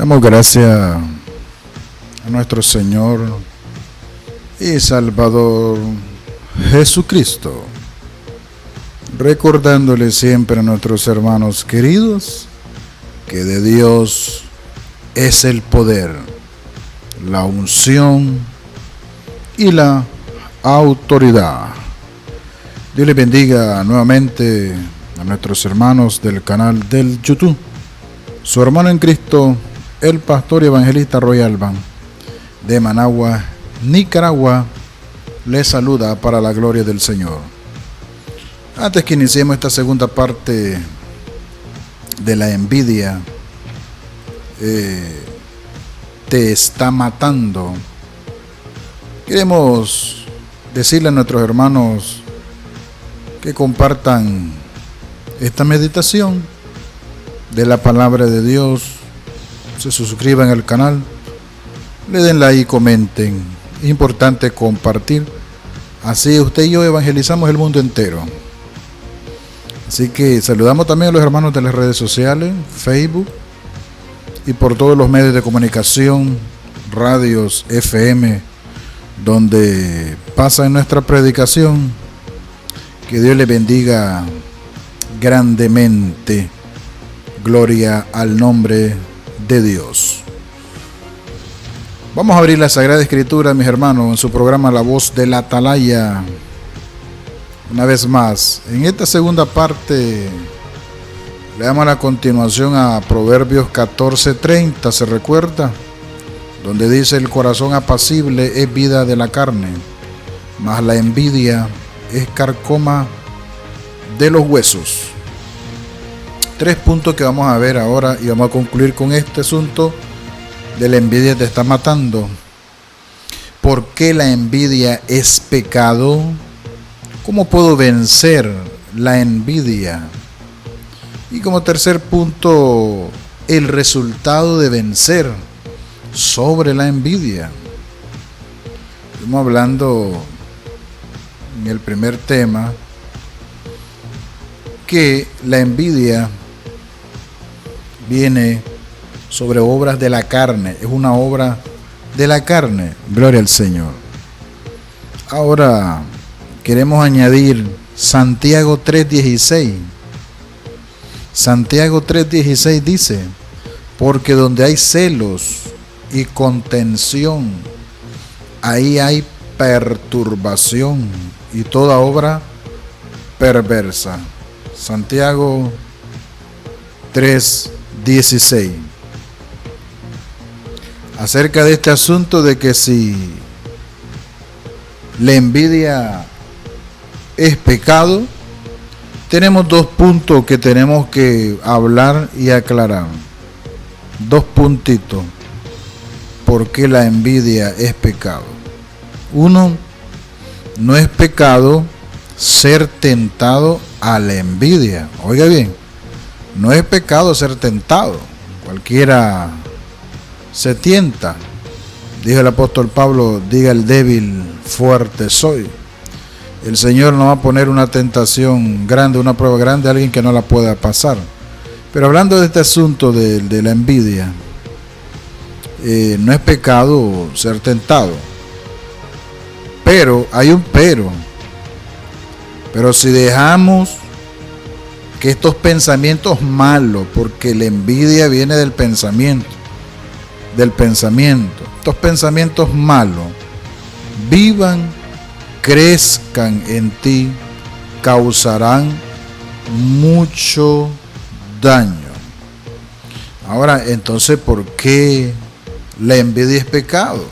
Damos gracias a nuestro Señor y Salvador Jesucristo, recordándole siempre a nuestros hermanos queridos que de Dios es el poder, la unción y la autoridad. Dios les bendiga nuevamente a nuestros hermanos del canal del YouTube. Su hermano en Cristo, el pastor y evangelista Roy Alban, de Managua, Nicaragua, les saluda para la gloria del Señor. Antes que iniciemos esta segunda parte de la envidia, te está matando, queremos decirle a nuestros hermanos que compartan esta meditación de la palabra de Dios, se suscriban al canal, le den like y comenten. Es importante compartir, así usted y yo evangelizamos el mundo entero. Así que saludamos también a los hermanos de las redes sociales, Facebook y por todos los medios de comunicación, radios, FM, donde pasa en nuestra predicación. Que Dios les bendiga grandemente. Gloria al nombre de Dios. Vamos a abrir la Sagrada Escritura, mis hermanos, en su programa La Voz de la Atalaya. Una vez más, en esta segunda parte, le damos la continuación a Proverbios 14:30, ¿se recuerda? Donde dice: el corazón apacible es vida de la carne, mas la envidia es carcoma de los huesos. 3 puntos que vamos a ver ahora y vamos a concluir con este asunto de la envidia te está matando. ¿Por qué la envidia es pecado? ¿Cómo puedo vencer la envidia? Y como tercer punto, el resultado de vencer sobre la envidia. Estamos hablando en el primer tema que la envidia viene sobre obras de la carne, es una obra de la carne, gloria al Señor. Ahora queremos añadir Santiago 3:16. Santiago 3:16 dice: porque donde hay celos y contención, ahí hay perturbación y toda obra perversa. Santiago 3:16. Acerca de este asunto de que si la envidia es pecado, tenemos 2 puntos que tenemos que hablar y aclarar. 2 puntitos. ¿Por qué la envidia es pecado? 1, no es pecado ser tentado a la envidia. Oiga bien, no es pecado ser tentado. Cualquiera se tienta. Dijo el apóstol Pablo: diga el débil, fuerte soy. El Señor no va a poner una tentación grande, una prueba grande a alguien que no la pueda pasar. Pero hablando de este asunto de la envidia, no es pecado ser tentado. Pero, hay un pero. Pero si dejamos que estos pensamientos malos, porque la envidia viene del pensamiento, estos pensamientos malos vivan, crezcan en ti, causarán mucho daño. Ahora, entonces, ¿por qué la envidia es pecado?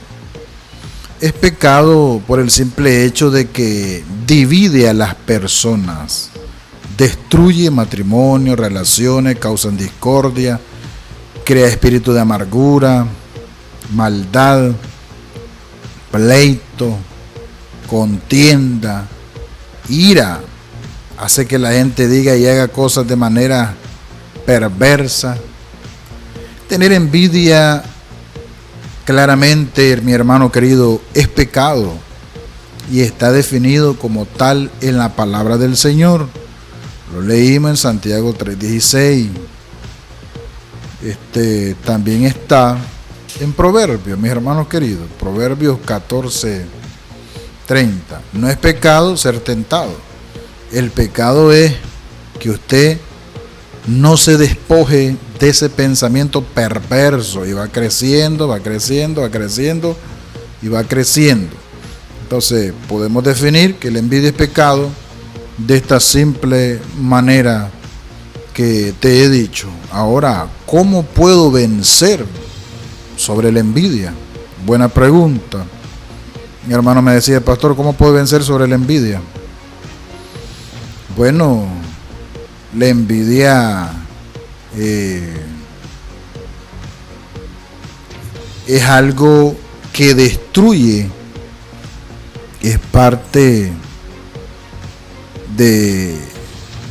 Es pecado por el simple hecho de que divide a las personas, destruye matrimonio, relaciones, causa discordia, crea espíritu de amargura, maldad, pleito, contienda, ira. Hace que la gente diga y haga cosas de manera perversa. Tener envidia, claramente, mi hermano querido, es pecado y está definido como tal en la palabra del Señor. Lo leímos en Santiago 3:16. también está en Proverbios, mis hermanos queridos. Proverbios 14:30. No es pecado ser tentado. El pecado es que usted no se despoje de ese pensamiento perverso y va creciendo, va creciendo, va creciendo y va creciendo. Entonces podemos definir que la envidia es pecado de esta simple manera que te he dicho. Ahora, ¿cómo puedo vencer sobre la envidia? Buena pregunta. Mi hermano me decía, pastor, ¿cómo puedo vencer sobre la envidia? Bueno, la envidia es algo que destruye, es parte de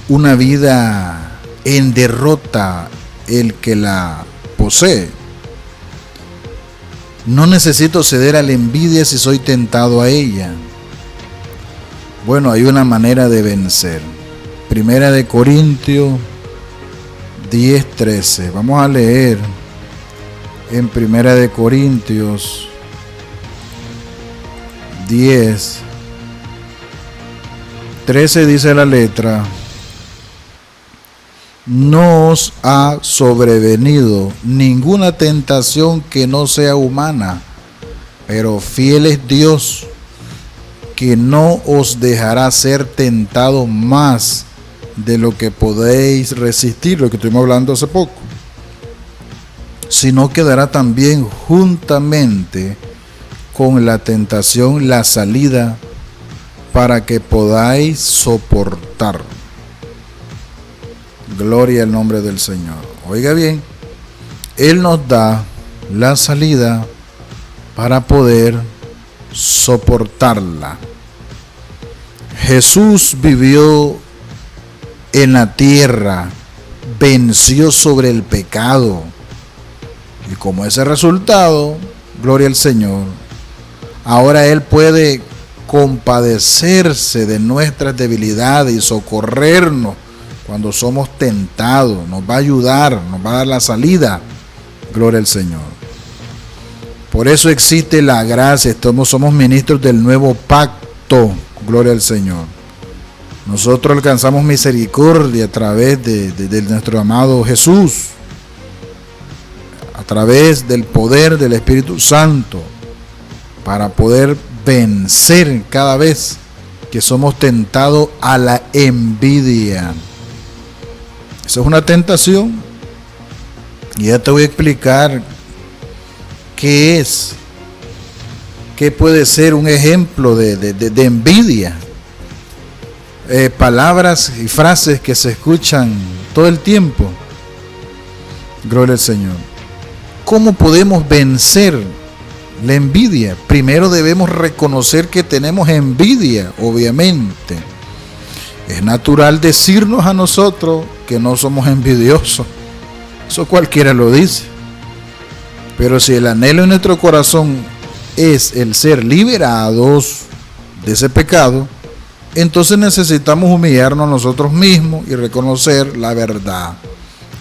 una vida en derrota el que la posee. No necesito ceder a la envidia si soy tentado a ella. Bueno, hay una manera de vencer. Primera de Corintios 10:13. Vamos a leer en Primera de Corintios 10:13 dice la letra: no os ha sobrevenido ninguna tentación que no sea humana, pero fiel es Dios, que no os dejará ser tentado más de lo que podéis resistir, lo que estuvimos hablando hace poco, sino que dará también juntamente con la tentación la salida para que podáis soportar. Gloria al nombre del Señor. Oiga bien, Él nos da la salida para poder soportarla. Jesús vivió en la tierra, venció sobre el pecado, y como ese resultado, gloria al Señor, ahora Él puede compadecerse de nuestras debilidades y socorrernos cuando somos tentados. Nos va a ayudar, nos va a dar la salida. Gloria al Señor. Por eso existe la gracia. Somos ministros del nuevo pacto. Gloria al Señor. Nosotros alcanzamos misericordia a través de nuestro amado Jesús, a través del poder del Espíritu Santo, para poder vencer cada vez que somos tentados a la envidia. Eso es una tentación, y ya te voy a explicar qué es, qué puede ser un ejemplo de envidia. Palabras y frases que se escuchan todo el tiempo. Gloria al Señor. ¿Cómo podemos vencer la envidia? Primero debemos reconocer que tenemos envidia, obviamente. Es natural decirnos a nosotros que no somos envidiosos. Eso cualquiera lo dice. Pero si el anhelo en nuestro corazón es el ser liberados de ese pecado, entonces necesitamos humillarnos a nosotros mismos y reconocer la verdad.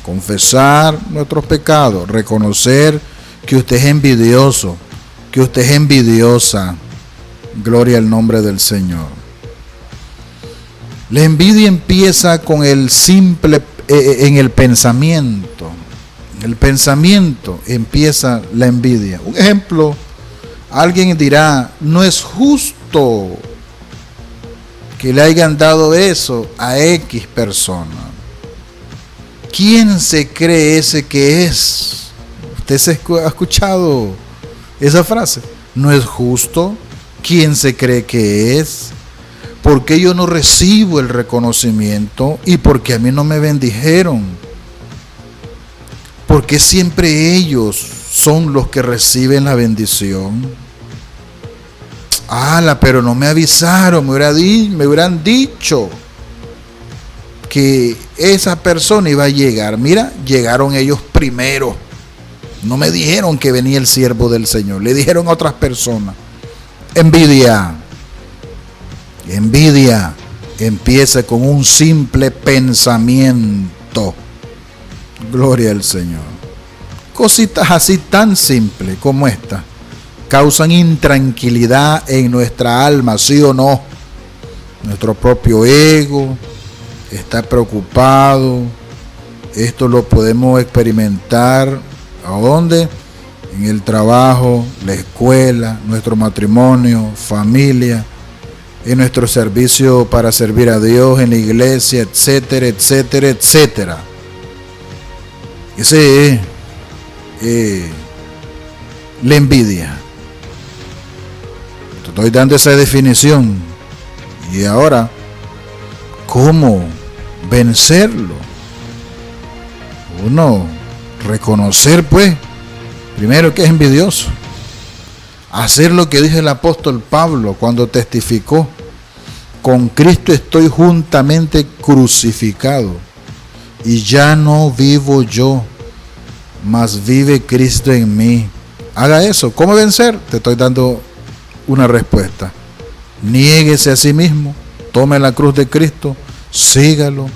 Confesar nuestros pecados, reconocer que usted es envidioso, que usted es envidiosa. Gloria al nombre del Señor. La envidia empieza con el simple, en el pensamiento. El pensamiento empieza la envidia. Un ejemplo, alguien dirá, no es justo que le hayan dado eso a X persona. ¿Quién se cree ese que es? ¿Usted ha escuchado esa frase? No es justo. ¿Quién se cree que es? ¿Por qué yo no recibo el reconocimiento? ¿Y por qué a mí no me bendijeron? ¿Por qué siempre ellos son los que reciben la bendición? Pero no me avisaron, me hubieran dicho que esa persona iba a llegar. Mira, llegaron ellos primero. No me dijeron que venía el siervo del Señor, le dijeron a otras personas. Envidia empieza con un simple pensamiento. Gloria al Señor. cositas así tan simples como esta causan intranquilidad en nuestra alma, ¿sí o no? Nuestro propio ego está preocupado. Esto lo podemos experimentar, ¿a dónde? En el trabajo, la escuela, nuestro matrimonio, familia, en nuestro servicio para servir a Dios, en la iglesia, etcétera, etcétera, etcétera. Ese es la envidia. Te estoy dando esa definición. Y ahora, ¿cómo vencerlo? Uno, reconocer pues, primero que es envidioso. Hacer lo que dice el apóstol Pablo cuando testificó: con Cristo estoy juntamente crucificado, y ya no vivo yo, mas vive Cristo en mí. Haga eso. ¿Cómo vencer? Te estoy dando una respuesta. Niéguese a sí mismo, tome la cruz de Cristo, sígalo,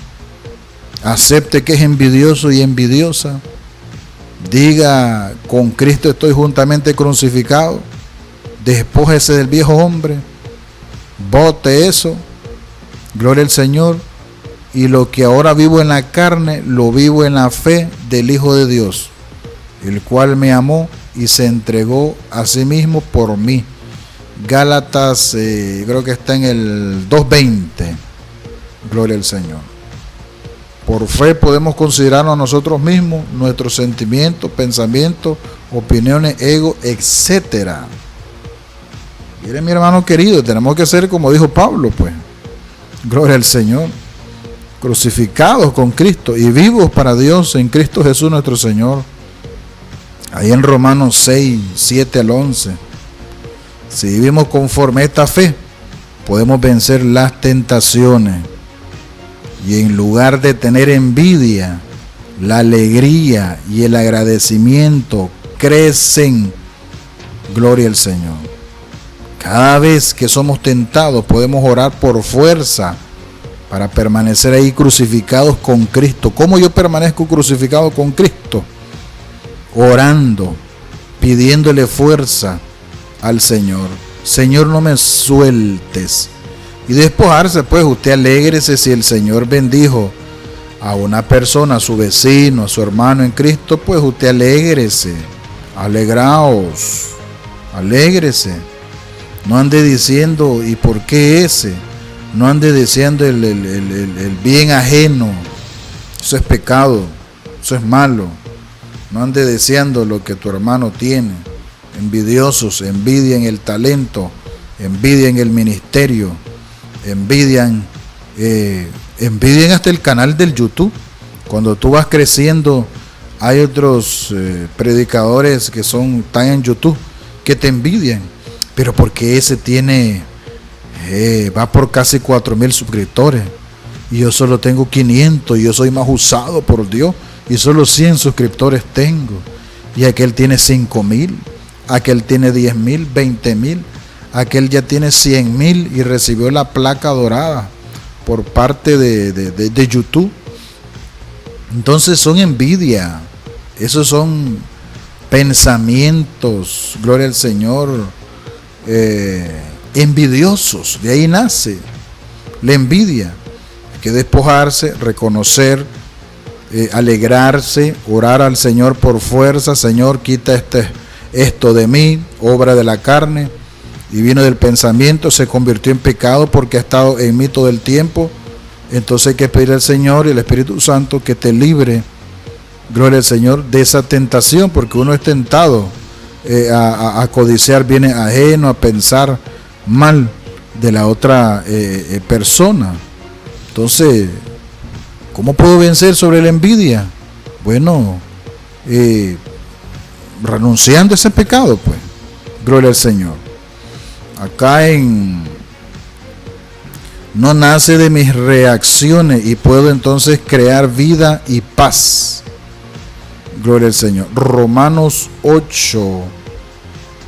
acepte que es envidioso y envidiosa, diga: con Cristo estoy juntamente crucificado, despójese del viejo hombre, bote eso, gloria al Señor, y lo que ahora vivo en la carne, lo vivo en la fe del Hijo de Dios, el cual me amó y se entregó a sí mismo por mí. Gálatas, creo que está en el 2:20. Gloria al Señor. Por fe podemos considerarnos a nosotros mismos, nuestros sentimientos, pensamientos, opiniones, ego, etcétera. Miren, mi hermano querido, tenemos que ser como dijo Pablo, pues. Gloria al Señor. Crucificados con Cristo y vivos para Dios en Cristo Jesús nuestro Señor. Ahí en Romanos 6, 7 al 11. Si vivimos conforme a esta fe, podemos vencer las tentaciones. Y en lugar de tener envidia, la alegría y el agradecimiento crecen. Gloria al Señor. Cada vez que somos tentados, podemos orar por fuerza para permanecer ahí crucificados con Cristo. ¿Cómo yo permanezco crucificado con Cristo? Orando, pidiéndole fuerza al Señor. Señor, no me sueltes. Y despojarse, pues usted alégrese si el Señor bendijo a una persona, a su vecino, a su hermano en Cristo, pues usted alégrese. Alegraos, alégrese. No ande diciendo, ¿y por qué ese? No ande deseando el bien ajeno. Eso es pecado, eso es malo. No ande deseando lo que tu hermano tiene. Envidiosos, envidian el talento, envidian el ministerio, envidian hasta el canal del YouTube. Cuando tú vas creciendo, hay otros predicadores que están en YouTube que te envidian, pero porque ese tiene va por casi 4,000 suscriptores y yo solo tengo 500 y yo soy más usado por Dios y solo 100 suscriptores tengo, y aquel tiene 5,000, aquel tiene 10,000, 20,000, aquel ya tiene 100,000 y recibió la placa dorada por parte de YouTube. Entonces son envidia, esos son pensamientos, gloria al Señor, envidiosos. De ahí nace la envidia. Hay que despojarse, reconocer, alegrarse, orar al Señor por fuerza. Señor, quita esto de mí, obra de la carne, y vino del pensamiento, se convirtió en pecado porque ha estado en mí todo el tiempo. Entonces hay que pedir al Señor y al Espíritu Santo que te libre, gloria al Señor, de esa tentación, porque uno es tentado a codiciar bienes ajenos, a pensar mal de la otra persona. Entonces, ¿cómo puedo vencer sobre la envidia? Bueno, renunciando a ese pecado, pues. Gloria al Señor. Acá no nace de mis reacciones y puedo entonces crear vida y paz. Gloria al Señor. Romanos 8,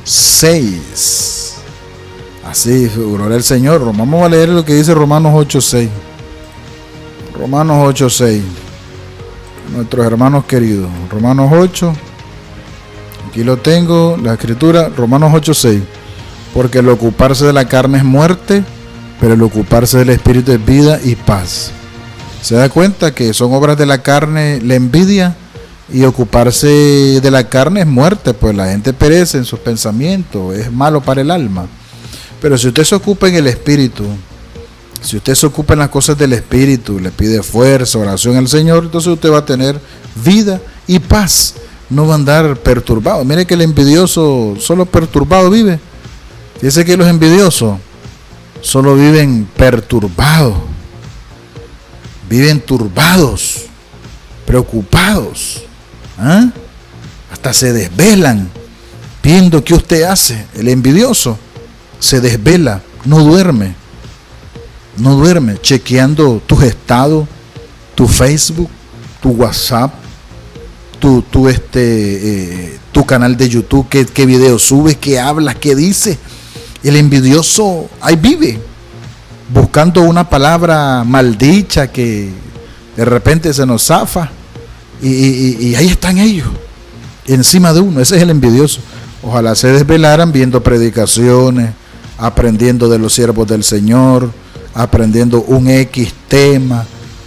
6. Así, gloria al Señor. Vamos a leer lo que dice Romanos 8, 6. Romanos 8, 6. Nuestros hermanos queridos. Romanos 8, Aquí lo tengo, la escritura, Romanos 8:6. Porque el ocuparse de la carne es muerte, pero el ocuparse del espíritu es vida y paz. ¿Se da cuenta que son obras de la carne la envidia? Y ocuparse de la carne es muerte, pues la gente perece en sus pensamientos, es malo para el alma. Pero si usted se ocupa en el espíritu, si usted se ocupa en las cosas del espíritu, le pide fuerza, oración al Señor, entonces usted va a tener vida y paz. No va a andar perturbado. Mire que el envidioso solo perturbado vive. Fíjese que los envidiosos solo viven perturbados, viven turbados, preocupados. Hasta se desvelan viendo qué usted hace. El envidioso se desvela, no duerme, chequeando tus estados, tu Facebook, tu WhatsApp, tu canal de YouTube, qué video subes, qué hablas, qué dices. El envidioso ahí vive, buscando una palabra maldicha que de repente se nos zafa. Y ahí están ellos, encima de uno. Ese es el envidioso. Ojalá se desvelaran viendo predicaciones, aprendiendo de los siervos del Señor, aprendiendo un X tema,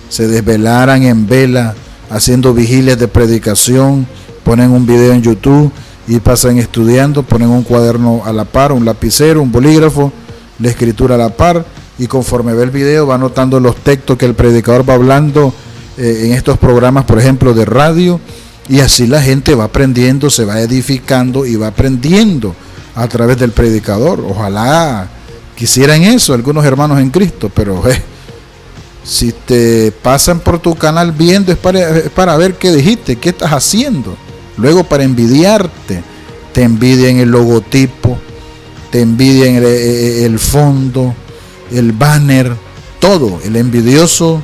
se desvelaran en vela, haciendo vigilias de predicación, ponen un video en YouTube y pasan estudiando, ponen un cuaderno a la par, un lapicero, un bolígrafo, la escritura a la par, y conforme ve el video va anotando los textos que el predicador va hablando en estos programas, por ejemplo, de radio, y así la gente va aprendiendo, se va edificando y va aprendiendo a través del predicador. Ojalá quisieran eso algunos hermanos en Cristo, pero si te pasan por tu canal viendo es para ver qué dijiste, qué estás haciendo, luego para envidiarte. Te envidian el logotipo, te envidian el fondo, el banner, todo. El envidioso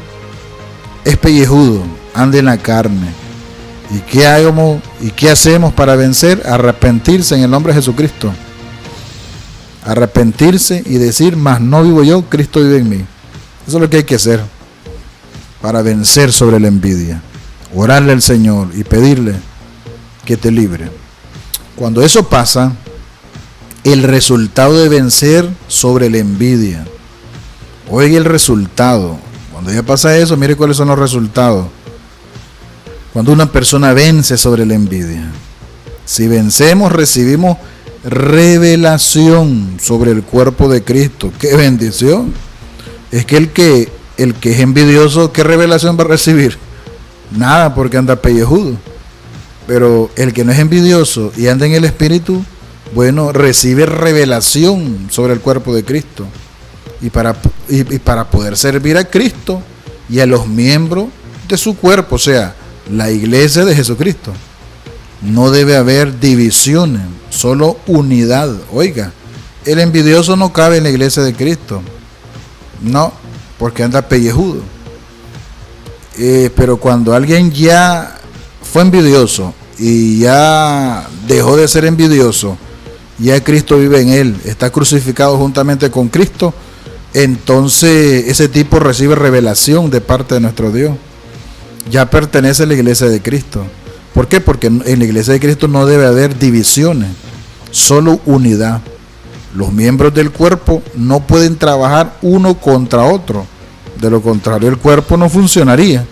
es pellejudo, anda en la carne. ¿Y qué hacemos para vencer? Arrepentirse en el nombre de Jesucristo. Arrepentirse y decir, mas no vivo yo, Cristo vive en mí. Eso es lo que hay que hacer para vencer sobre la envidia. Orarle al Señor y pedirle que te libre. Cuando eso pasa, el resultado de vencer sobre la envidia. Oiga el resultado. Cuando ya pasa eso, mire cuáles son los resultados. Cuando una persona vence sobre la envidia. Si vencemos, recibimos revelación sobre el cuerpo de Cristo. ¡Qué bendición! Es que el que es envidioso, ¿qué revelación va a recibir? Nada, porque anda pellejudo. Pero el que no es envidioso y anda en el Espíritu, bueno, recibe revelación sobre el cuerpo de Cristo. Y para poder servir a Cristo y a los miembros de su cuerpo, o sea, la iglesia de Jesucristo. No debe haber divisiones, solo unidad. Oiga, el envidioso no cabe en la iglesia de Cristo. No, porque anda pellejudo. Pero cuando alguien ya fue envidioso y ya dejó de ser envidioso, ya Cristo vive en él, está crucificado juntamente con Cristo, entonces ese tipo recibe revelación de parte de nuestro Dios. Ya pertenece a la iglesia de Cristo. ¿Por qué? Porque en la iglesia de Cristo no debe haber divisiones, solo unidad. Los miembros del cuerpo no pueden trabajar uno contra otro. De lo contrario, el cuerpo no funcionaría.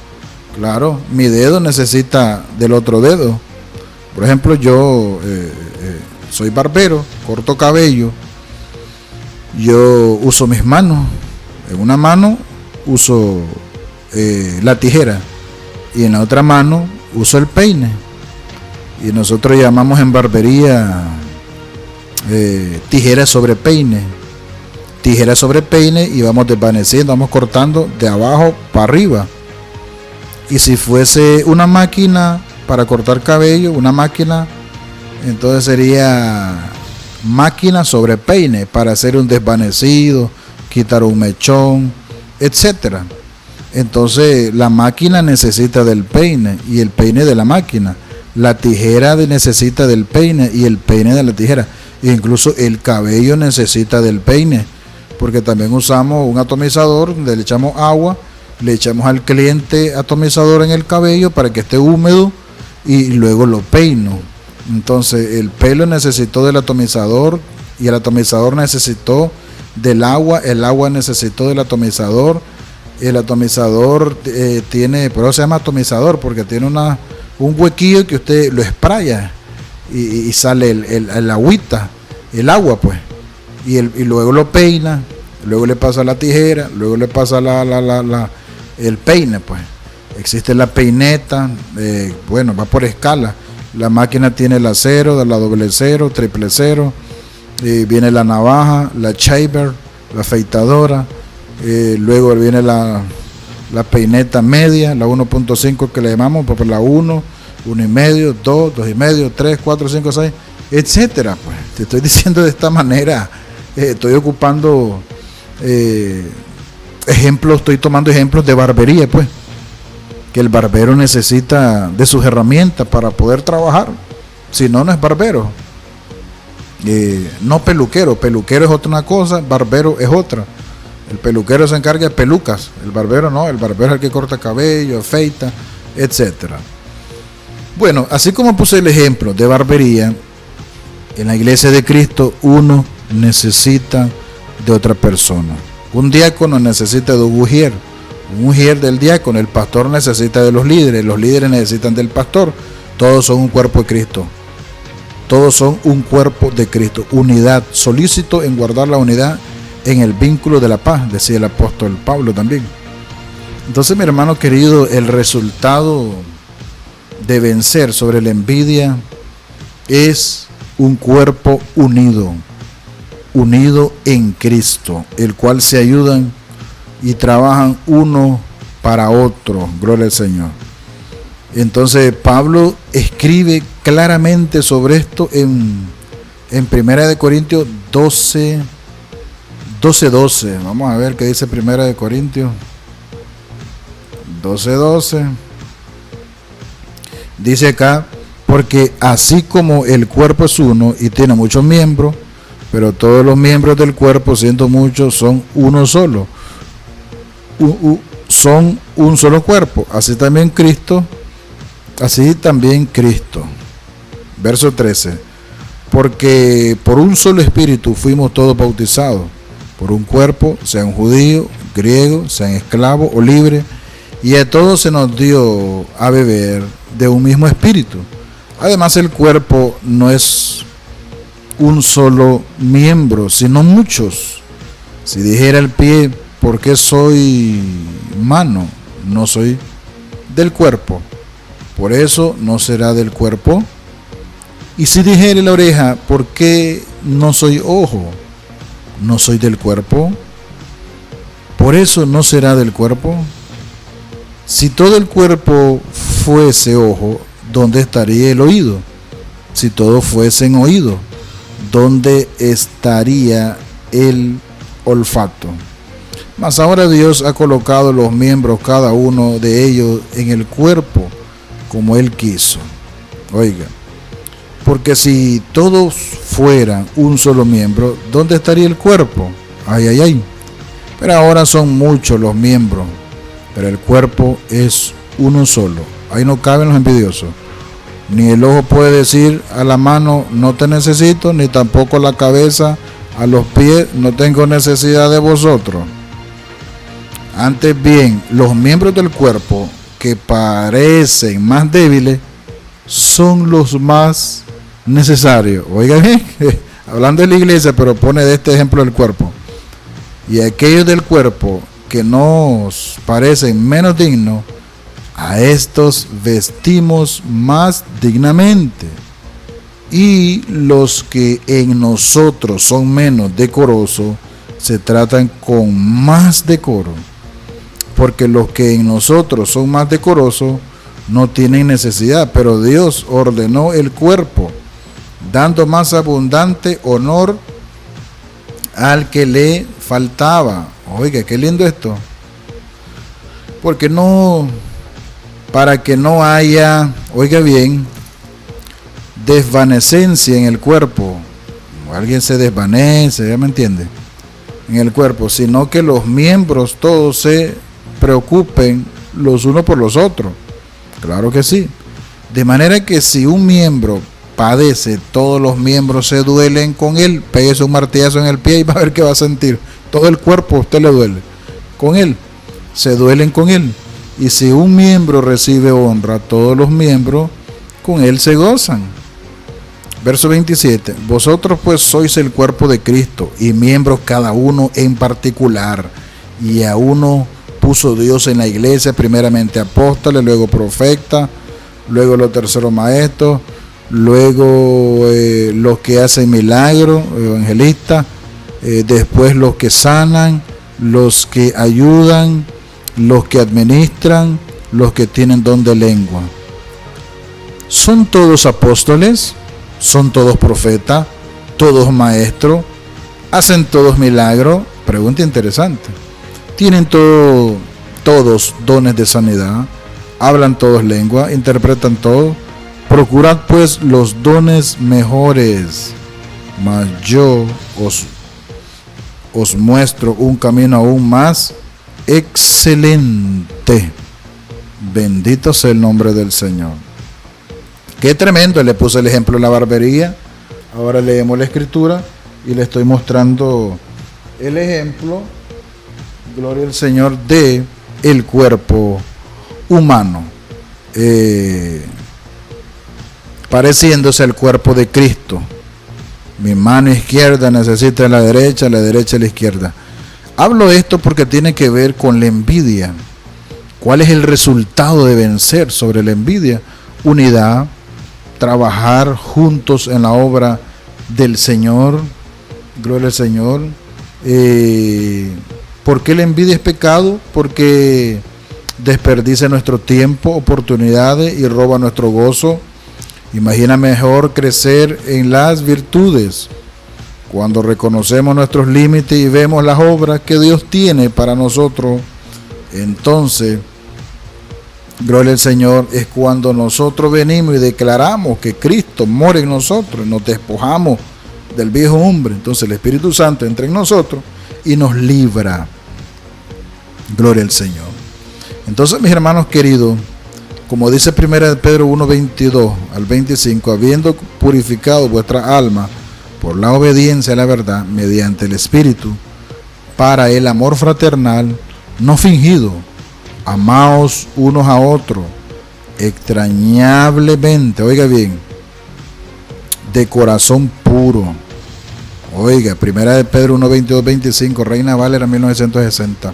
Claro, mi dedo necesita del otro dedo. Por ejemplo, yo soy barbero, corto cabello. Yo uso mis manos. En una mano uso la tijera y en la otra mano uso el peine. Y nosotros llamamos en barbería tijera sobre peine. Tijera sobre peine, y vamos desvaneciendo, vamos cortando de abajo para arriba. Y si fuese una máquina para cortar cabello, una máquina, entonces sería máquina sobre peine para hacer un desvanecido, quitar un mechón, etcétera. Entonces la máquina necesita del peine y el peine de la máquina. La tijera necesita del peine y el peine de la tijera. Incluso el cabello necesita del peine, porque también usamos un atomizador donde le echamos agua, le echamos al cliente atomizador en el cabello para que esté húmedo y luego lo peino. Entonces el pelo necesitó del atomizador y el atomizador necesitó del agua, el agua necesitó del atomizador, el atomizador tiene, por eso se llama atomizador, porque tiene un huequillo que usted lo espraya y sale el agüita, el agua pues, y luego lo peina, luego le pasa la tijera, luego le pasa el peine pues. Existe la peineta, bueno, va por escala. La máquina tiene la 0, la doble 0, triple 0, viene la navaja, la shaver, la afeitadora, luego viene la peineta media, la 1.5 que le llamamos, pues la 1, 1,5, 2, 2,5, 3, 4, 5, 6, etcétera. Pues te estoy diciendo de esta manera, estoy ocupando ejemplos, estoy tomando ejemplos de barbería, pues, que el barbero necesita de sus herramientas para poder trabajar, si no, no es barbero. No peluquero, peluquero es otra cosa, barbero es otra. El peluquero se encarga de pelucas, el barbero no, el barbero es el que corta cabello, afeita, etcétera. Bueno, así como puse el ejemplo de barbería, en la iglesia de Cristo uno necesita de otra persona. Un diácono necesita de un ujier del diácono, el pastor necesita de los líderes necesitan del pastor. Todos son un cuerpo de Cristo. Todos son un cuerpo de Cristo. Unidad, solícito en guardar la unidad en el vínculo de la paz, decía el apóstol Pablo también. Entonces, mi hermano querido, el resultado de vencer sobre la envidia es un cuerpo unido en Cristo, el cual se ayudan y trabajan uno para otro. Gloria al Señor. Entonces Pablo escribe claramente sobre esto en 1 Corintios 12. Vamos a ver qué dice 1 Corintios 12. Dice acá: porque así como el cuerpo es uno y tiene muchos miembros, pero todos los miembros del cuerpo, siendo muchos, son uno solo. Son un solo cuerpo. Así también Cristo. Verso 13. Porque por un solo espíritu fuimos todos bautizados, por un cuerpo, sean judíos, griegos, sean esclavos o libres, y a todos se nos dio a beber de un mismo espíritu. Además, el cuerpo no es un solo miembro, sino muchos. Si dijera el pie: ¿por qué soy mano? No soy del cuerpo, por eso no será del cuerpo. Y si dijere la oreja: ¿por qué no soy ojo? No soy del cuerpo, por eso no será del cuerpo. Si todo el cuerpo fuese ojo, ¿dónde estaría el oído? Si todos fuesen oído, ¿dónde estaría el olfato? Mas ahora Dios ha colocado los miembros, cada uno de ellos, en el cuerpo como Él quiso. Oiga, porque si todos fueran un solo miembro, ¿dónde estaría el cuerpo? Ay. Pero ahora son muchos los miembros, pero el cuerpo es uno solo. Ahí no caben los envidiosos. Ni el ojo puede decir a la mano: no te necesito, ni tampoco la cabeza a los pies: no tengo necesidad de vosotros. Antes bien, los miembros del cuerpo que parecen más débiles son los más necesarios. Oigan bien, hablando de la iglesia, pero pone de este ejemplo el cuerpo. Y aquellos del cuerpo que nos parecen menos dignos, a estos vestimos más dignamente. Y los que en nosotros son menos decorosos, se tratan con más decoro. Porque los que en nosotros son más decorosos no tienen necesidad, pero Dios ordenó el cuerpo, dando más abundante honor al que le faltaba. Oiga, qué lindo esto. Porque no, para que no haya, oiga bien, desvanecencia en el cuerpo. Alguien se desvanece, ¿ya me entiende? En el cuerpo, sino que los miembros todos se preocupen los unos por los otros. Claro que sí. De manera que si un miembro padece, todos los miembros se duelen con él. Péguese un martillazo en el pie y va a ver qué va a sentir. Todo el cuerpo a usted le duele con él, se duelen con él. Y si un miembro recibe honra, todos los miembros con él se gozan. Verso 27. Vosotros pues sois el cuerpo de Cristo y miembros cada uno en particular. Y a uno puso Dios en la iglesia, primeramente apóstoles, luego profetas, luego los terceros maestros, luego los que hacen milagros, evangelistas, después los que sanan, los que ayudan, los que administran, los que tienen don de lengua. ¿Son todos apóstoles? ¿Son todos profetas? ¿Todos maestros? ¿Hacen todos milagros? Pregunta interesante. ¿Tienen todos dones de sanidad? ¿Hablan todos lengua? ¿Interpretan todo? Procurad pues los dones mejores, mas yo os muestro un camino aún más excelente. Bendito sea el nombre del Señor. Qué tremendo. Le puse el ejemplo de la barbería. Ahora leemos la escritura y le estoy mostrando el ejemplo, gloria al Señor, de el cuerpo humano, pareciéndose al cuerpo de Cristo. Mi mano izquierda necesita la derecha la izquierda. Hablo esto porque tiene que ver con la envidia. ¿Cuál es el resultado de vencer sobre la envidia? Unidad, trabajar juntos en la obra del Señor. Gloria al Señor. ¿Por qué la envidia es pecado? Porque desperdicia nuestro tiempo, oportunidades y roba nuestro gozo. Imagina mejor crecer en las virtudes cuando reconocemos nuestros límites y vemos las obras que Dios tiene para nosotros. Entonces, gloria al Señor, es cuando nosotros venimos y declaramos que Cristo mora en nosotros, nos despojamos del viejo hombre. Entonces el Espíritu Santo entra en nosotros y nos libra. Gloria al Señor. Entonces, mis hermanos queridos, como dice 1 Pedro 1:22 al 25, habiendo purificado vuestra alma por la obediencia a la verdad mediante el Espíritu, para el amor fraternal no fingido, amaos unos a otros extrañablemente, oiga bien, de corazón puro. Oiga, 1 Pedro 1:22-25, Reina Valera 1960.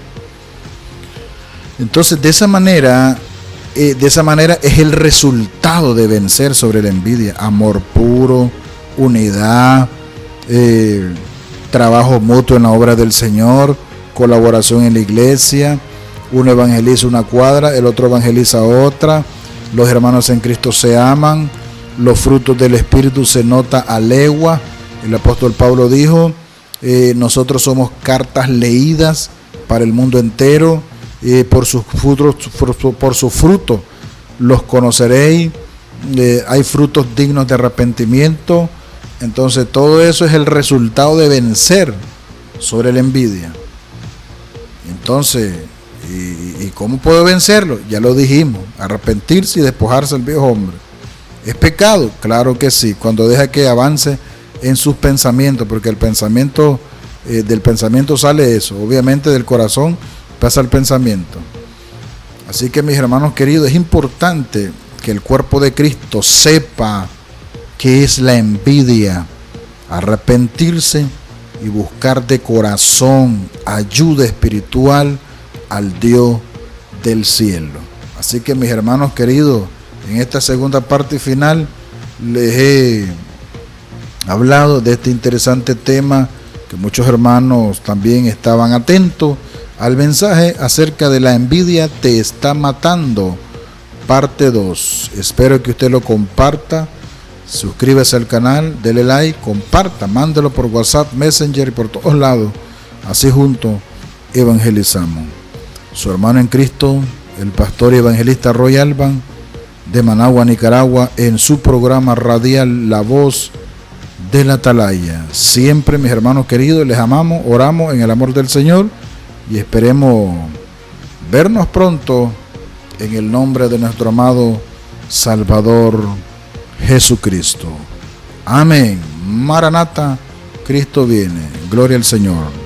Entonces, de esa manera es el resultado de vencer sobre la envidia. Amor puro, unidad, trabajo mutuo en la obra del Señor, colaboración en la iglesia. Uno evangeliza una cuadra, el otro evangeliza otra. Los hermanos en Cristo se aman. Los frutos del Espíritu se nota a legua. El apóstol Pablo dijo, nosotros somos cartas leídas para el mundo entero. Por sus frutos los conoceréis. Hay frutos dignos de arrepentimiento. Entonces todo eso es el resultado de vencer sobre la envidia. Entonces, ¿y cómo puedo vencerlo? Ya lo dijimos, arrepentirse y despojarse del viejo hombre. ¿Es pecado? Claro que sí, cuando deja que avance en sus pensamientos, porque el pensamiento, del pensamiento sale eso, obviamente del corazón pasa el pensamiento. Así que, mis hermanos queridos, es importante que el cuerpo de Cristo sepa qué es la envidia, arrepentirse y buscar de corazón ayuda espiritual al Dios del cielo. Así que, mis hermanos queridos, en esta segunda parte final les he hablado de este interesante tema, que muchos hermanos también estaban atentos al mensaje acerca de la envidia te está matando, parte 2. Espero que usted lo comparta, suscríbase al canal, dele like, comparta, mándelo por WhatsApp, Messenger y por todos lados. Así juntos evangelizamos. Su hermano en Cristo, el pastor y evangelista Roy Alban, de Managua, Nicaragua, en su programa radial La Voz de la Atalaya. Siempre, mis hermanos queridos, les amamos, oramos en el amor del Señor y esperemos vernos pronto en el nombre de nuestro amado Salvador Jesucristo. Amén. Maranata, Cristo viene. Gloria al Señor.